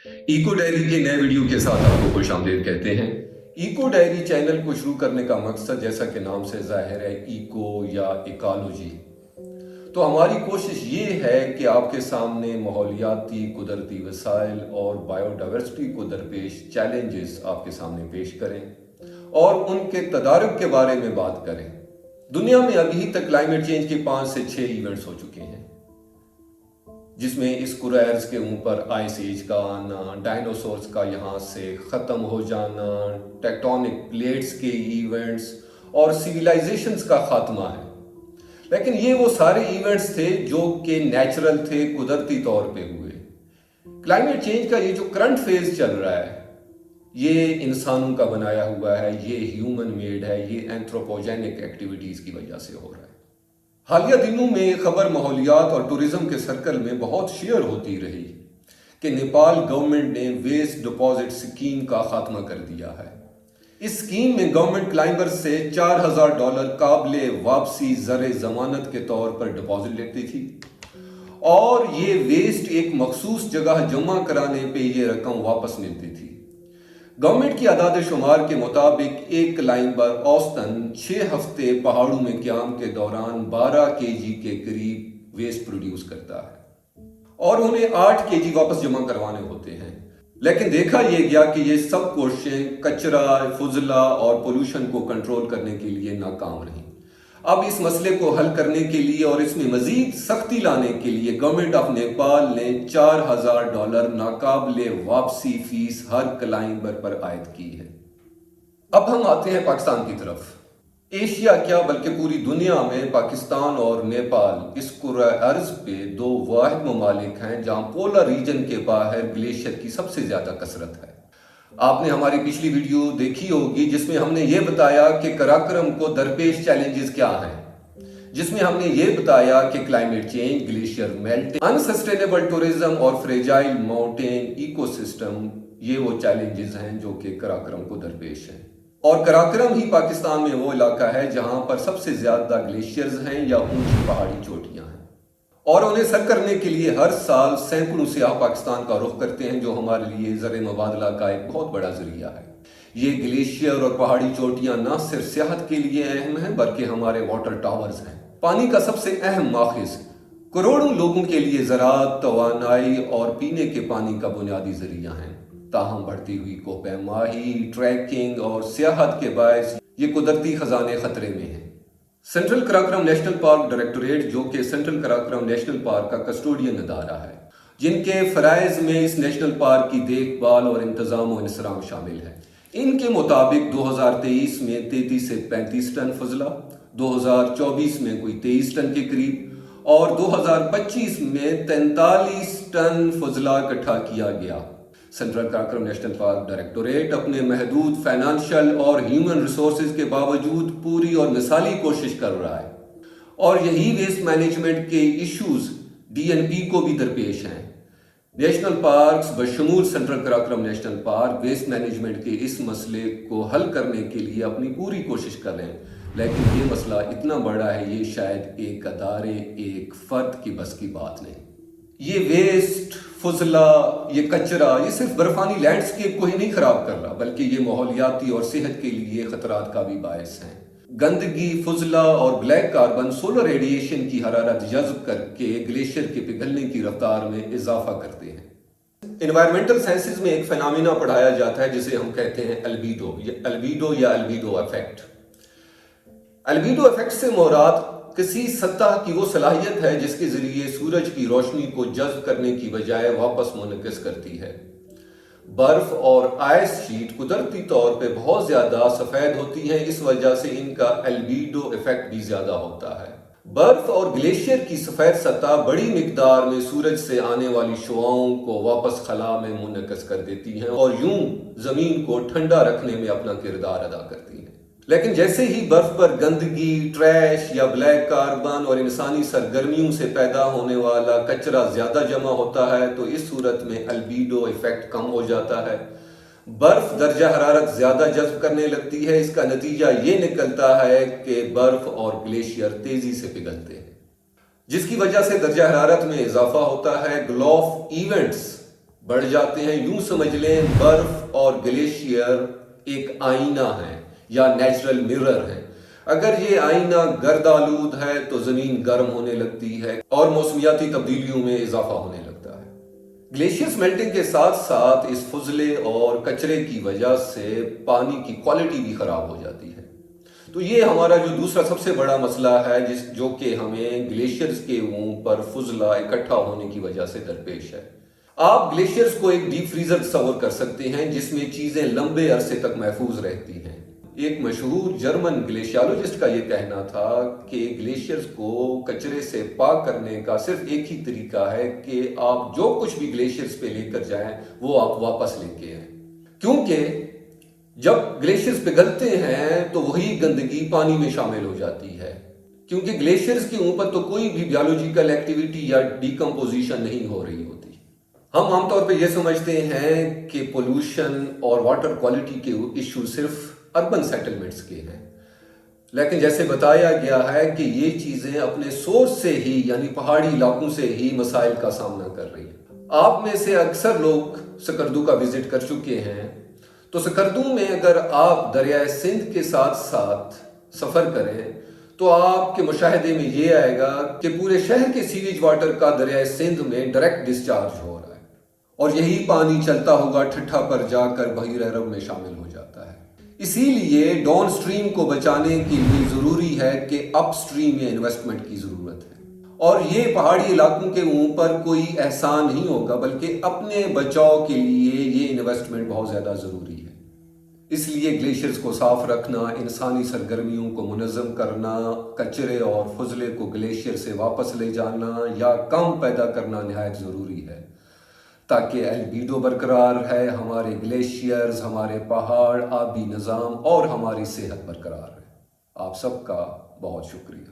Eco diary کے نئے video کے ساتھ آپ کو خوش آمدید کہتے ہیں۔ ایکو ڈائری چینل کو شروع کرنے کا مقصد جیسا کہ نام سے ظاہر ہے ایکو یا ایکالوجی، تو ہماری کوشش یہ ہے کہ آپ کے سامنے ماحولیاتی، قدرتی وسائل اور بائیو ڈائیورسٹی کو درپیش چیلنجز آپ کے سامنے پیش کریں اور ان کے تدارک کے بارے میں بات کریں۔ دنیا میں ابھی تک کلائمیٹ چینج کے 5 سے 6 ایونٹس ہو چکے ہیں، جس میں اس کرۂ ارض کے اوپر آئس ایج کا آنا، ڈائنوسورز کا یہاں سے ختم ہو جانا، ٹیکٹونک پلیٹس کے ایونٹس اور سیویلائزیشنز کا خاتمہ ہے۔ لیکن یہ وہ سارے ایونٹس تھے جو کہ نیچرل تھے، قدرتی طور پہ ہوئے۔ کلائمیٹ چینج کا یہ جو کرنٹ فیز چل رہا ہے، یہ انسانوں کا بنایا ہوا ہے، یہ ہیومن میڈ ہے، یہ اینتھروپوجینک ایکٹیویٹیز کی وجہ سے ہو رہا ہے۔ حالیہ دنوں میں خبر ماحولیات اور ٹورزم کے سرکل میں بہت شیئر ہوتی رہی کہ نیپال گورنمنٹ نے ویسٹ ڈپازٹ اسکیم کا خاتمہ کر دیا ہے۔ اس اسکیم میں گورنمنٹ کلائمبر سے $4000 قابل واپسی زر ضمانت کے طور پر ڈپازٹ لیتی تھی، اور یہ ویسٹ ایک مخصوص جگہ جمع کرانے پہ یہ رقم واپس ملتی تھی۔ گورنمنٹ کی اعداد و شمار کے مطابق ایک کلائمبر اوسطاً 6 ہفتے پہاڑوں میں قیام کے دوران 12 kg کے قریب ویسٹ پروڈیوس کرتا ہے، اور انہیں 8 kg واپس جمع کروانے ہوتے ہیں۔ لیکن دیکھا یہ گیا کہ یہ سب کوششیں کچرا، فضلہ اور پولوشن کو کنٹرول کرنے کے لیے ناکام رہیں۔ اب اس مسئلے کو حل کرنے کے لیے اور اس میں مزید سختی لانے کے لیے گورنمنٹ آف نیپال نے $4000 ناقابل واپسی فیس ہر کلائمبر پر عائد کی ہے۔ اب ہم آتے ہیں پاکستان کی طرف۔ ایشیا کیا بلکہ پوری دنیا میں پاکستان اور نیپال اس کرۂ ارض پہ 2 واحد ممالک ہیں جہاں پولر ریجن کے باہر گلیشیئر کی سب سے زیادہ کثرت ہے۔ آپ نے ہماری پچھلی ویڈیو دیکھی ہوگی جس میں ہم نے یہ بتایا کہ قراقرم کو درپیش چیلنجز کیا ہیں، جس میں ہم نے یہ بتایا کہ climate change, glacier melting, unsustainable tourism اور فریجائل ماؤنٹین ایکو سسٹم، یہ وہ چیلنجز ہیں جو کہ قراقرم کو درپیش ہیں۔ اور قراقرم ہی پاکستان میں وہ علاقہ ہے جہاں پر سب سے زیادہ گلیشیئرز ہیں یا اونچی پہاڑی چوٹیاں ہیں، اور انہیں سر کرنے کے لیے ہر سال سینکڑوں سیاح پاکستان کا رخ کرتے ہیں، جو ہمارے لیے زر مبادلہ کا ایک بہت بڑا ذریعہ ہے۔ یہ گلیشیئر اور پہاڑی چوٹیاں نہ صرف سیاحت کے لیے اہم ہیں بلکہ ہمارے واٹر ٹاورز ہیں، پانی کا سب سے اہم ماخذ، کروڑوں لوگوں کے لیے زراعت، توانائی اور پینے کے پانی کا بنیادی ذریعہ ہیں۔ تاہم بڑھتی ہوئی کوہ ماہی، ٹریکنگ اور سیاحت کے باعث یہ قدرتی خزانے خطرے میں ہیں۔ Central Karakoram national park directorate, جو کہ سینٹرل قراقرم نیشنل پارک کا کسٹوڈین ادارہ ہے، جن کے فرائض میں اس نیشنل پارک کی دیکھ بھال اور انتظام و انصرام شامل ہے، ان کے مطابق 2023 میں 33 سے 35 ٹن فضلہ، 2024 میں کوئی 23 ٹن کے قریب اور 2025 میں 43 ٹن فضلہ اکٹھا کیا گیا۔ Central Karakoram national park directorate اپنے محدود فائنانشل اور ہیومن ریسورسز کے باوجود پوری اور مثالی کوشش کر رہا ہے، اور یہی ویسٹ مینجمنٹ کے ایشوز DNP کو بھی درپیش ہیں۔ نیشنل پارکس بشمول central Karakoram national park waste management کے اس مسئلے کو حل کرنے کے لیے اپنی پوری کوشش کر رہے ہیں، لیکن یہ مسئلہ اتنا بڑا ہے، یہ شاید ایک ادارے، ایک فرد کی بس کی بات نہیں۔ یہ ویسٹ، فضلہ، یہ کچرا، یہ صرف برفانی لینڈسکیپ کو ہی نہیں خراب کر رہا بلکہ یہ ماحولیاتی اور صحت کے لیے خطرات کا بھی باعث ہیں۔ گندگی، فضلہ اور بلیک کاربن سولر ریڈیشن کی حرارت جذب کر کے گلیشیئر کے پگھلنے کی رفتار میں اضافہ کرتے ہیں۔ انوائرمنٹل سائنسز میں ایک فینامینا پڑھایا جاتا ہے جسے ہم کہتے ہیں البیڈو یا البیڈو ایفیکٹ۔ البیڈو ایفیکٹ سے مراد کسی سطح کی وہ صلاحیت ہے جس کے ذریعے سورج کی روشنی کو جذب کرنے کی بجائے واپس منعکس کرتی ہے۔ برف اور آئس شیٹ قدرتی طور پہ بہت زیادہ سفید ہوتی ہیں، اس وجہ سے ان کا البیڈو ایفیکٹ بھی زیادہ ہوتا ہے۔ برف اور گلیشیئر کی سفید سطح بڑی مقدار میں سورج سے آنے والی شعاؤں کو واپس خلا میں منعکس کر دیتی ہیں اور یوں زمین کو ٹھنڈا رکھنے میں اپنا کردار ادا کرتی ہیں۔ لیکن جیسے ہی برف پر گندگی، ٹریش یا بلیک کاربن اور انسانی سرگرمیوں سے پیدا ہونے والا کچرا زیادہ جمع ہوتا ہے تو اس صورت میں البیڈو ایفیکٹ کم ہو جاتا ہے، برف درجہ حرارت زیادہ جذب کرنے لگتی ہے۔ اس کا نتیجہ یہ نکلتا ہے کہ برف اور گلیشیئر تیزی سے پگھلتے ہیں، جس کی وجہ سے درجہ حرارت میں اضافہ ہوتا ہے۔ گلف ایونٹس بڑھ جاتے ہیں۔ یوں سمجھ لیں برف اور گلیشیئر ایک آئینہ ہے یا نیچرل مرر ہے۔ اگر یہ آئینہ گرد آلود ہے تو زمین گرم ہونے لگتی ہے اور موسمیاتی تبدیلیوں میں اضافہ ہونے لگتا ہے۔ گلیشیئرز میلٹنگ کے ساتھ ساتھ اس فضلے اور کچرے کی وجہ سے پانی کی کوالٹی بھی خراب ہو جاتی ہے۔ تو یہ ہمارا جو دوسرا سب سے بڑا مسئلہ ہے جو کہ ہمیں گلیشیئرز کے اوپر فضلہ اکٹھا ہونے کی وجہ سے درپیش ہے۔ آپ گلیشیئرز کو ایک ڈیپ فریزر تصور کر سکتے ہیں جس میں چیزیں لمبے عرصے تک محفوظ رہتی ہیں۔ ایک مشہور جرمن گلیشیالوجسٹ کا یہ کہنا تھا کہ گلیشیئرز کو کچرے سے پاک کرنے کا صرف ایک ہی طریقہ ہے کہ آپ جو کچھ بھی گلیشیئرز پہ لے کر جائیں وہ آپ واپس لے کے آئیں، کیونکہ جب گلیشیئرز پگھلتے ہیں تو وہی گندگی پانی میں شامل ہو جاتی ہے، کیونکہ گلیشیئرز کے اوپر تو کوئی بھی بیولوجیکل ایکٹیویٹی یا ڈیکمپوزیشن نہیں ہو رہی ہوتی۔ ہم عام طور پہ یہ سمجھتے ہیں کہ پولوشن اور واٹر کوالٹی کے ایشو صرف اربن سیٹلمنٹس کے ہیں، لیکن جیسے بتایا گیا ہے کہ یہ چیزیں اپنے سورس سے ہی یعنی پہاڑی علاقوں سے ہی مسائل کا سامنا کر رہی ہیں۔ آپ میں سے اکثر لوگ سکردو کا وزٹ کر چکے ہیں، تو سکردو میں اگر آپ دریائے سندھ کے ساتھ ساتھ سفر کریں تو آپ کے مشاہدے میں یہ آئے گا کہ پورے شہر کے سیویج واٹر کا دریائے سندھ میں ڈائریکٹ ڈسچارج ہو رہا ہے، اور یہی پانی چلتا ہوگا ٹھٹھا پر جا کر بحیرہ عرب میں شامل ہو جاتا ہے۔ اسی لیے ڈاؤن سٹریم کو بچانے کے لیے ضروری ہے کہ اپ سٹریم میں انویسٹمنٹ کی ضرورت ہے، اور یہ پہاڑی علاقوں کے اوپر کوئی احسان نہیں ہوگا بلکہ اپنے بچاؤ کے لیے یہ انویسٹمنٹ بہت زیادہ ضروری ہے۔ اس لیے گلیشیئرز کو صاف رکھنا، انسانی سرگرمیوں کو منظم کرنا، کچرے اور فضلے کو گلیشیئر سے واپس لے جانا یا کم پیدا کرنا نہایت ضروری ہے، تاکہ البیڈو برقرار ہے، ہمارے گلیشیئرز، ہمارے پہاڑ، آبی نظام اور ہماری صحت برقرار ہے۔ آپ سب کا بہت شکریہ۔